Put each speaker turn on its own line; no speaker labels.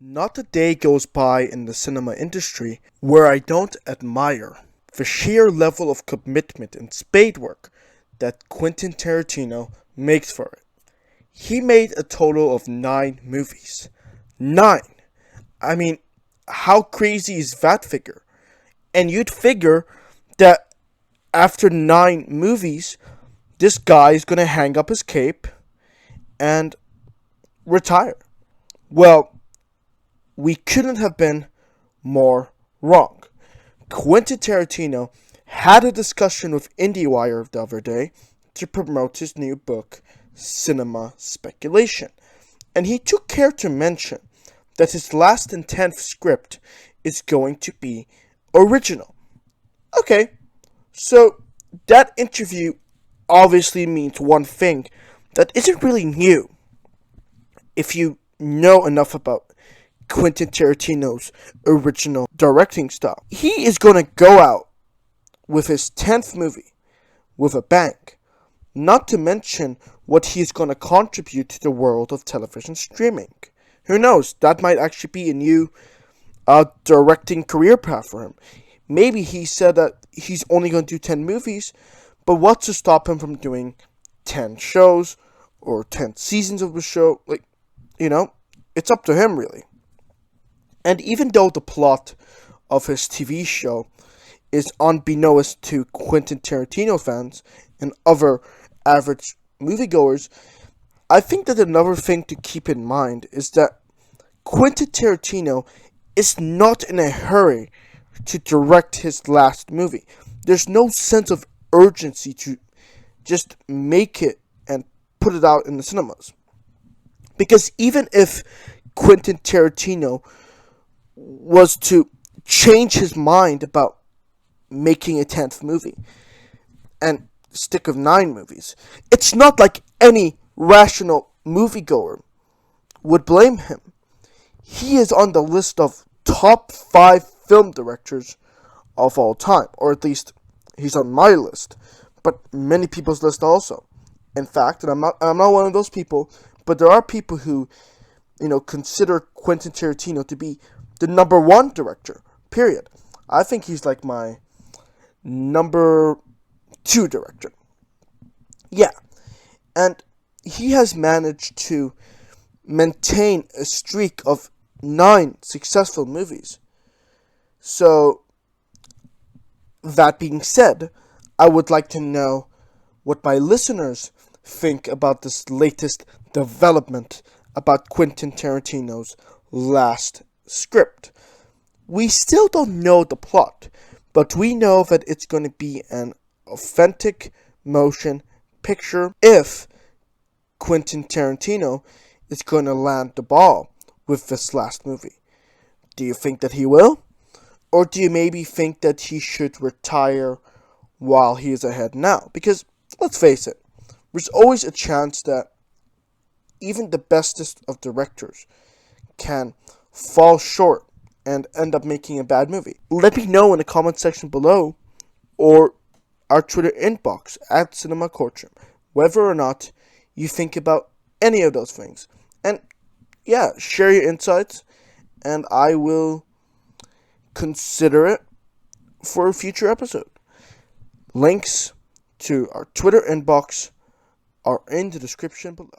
Not a day goes by in the cinema industry where I don't admire the sheer level of commitment and spade work that Quentin Tarantino makes for it. He made a total of 9 movies. 9! I mean, how crazy is that figure? And you'd figure that after 9 movies, this guy is gonna hang up his cape and retire. Well, we couldn't have been more wrong. Quentin Tarantino had a discussion with IndieWire the other day to promote his new book, Cinema Speculation. And he took care to mention that his last and 10th script is going to be original. Okay, so that interview obviously means one thing that isn't really new if you know enough about Quentin Tarantino's original directing style. He is going to go out with his 10th movie with a bang. Not to mention what he's going to contribute to the world of television streaming. Who knows? That might actually be a new directing career path for him. Maybe he said that he's only going to do 10 movies, but what's to stop him from doing 10 shows or 10 seasons of a show? It's up to him, really. And even though the plot of his TV show is unbeknownst to Quentin Tarantino fans and other average moviegoers, I think that another thing to keep in mind is that Quentin Tarantino is not in a hurry to direct his last movie. There's no sense of urgency to just make it and put it out in the cinemas. Because even if Quentin Tarantino was to change his mind about making a 10th movie and stick with 9 movies, it's not like any rational moviegoer would blame him. He is on the list of top 5 film directors of all time, or at least he's on my list, but many people's list also. In fact, and I'm not one of those people, but there are people who, consider Quentin Tarantino to be the number 1 director, period. I think he's like my number 2 director. Yeah. And he has managed to maintain a streak of 9 successful movies. So, that being said, I would like to know what my listeners think about this latest development about Quentin Tarantino's last script. We still don't know the plot, but we know that it's going to be an authentic motion picture if Quentin Tarantino is going to land the ball with this last movie. Do you think that he will? Or do you maybe think that he should retire while he is ahead now? Because, let's face it, there's always a chance that even the bestest of directors can fall short and end up making a bad movie. Let me know in the comment section below or our Twitter inbox at Cinema Courtroom whether or not you think about any of those things. And yeah, share your insights and I will consider it for a future episode. Links to our Twitter inbox are in the description below.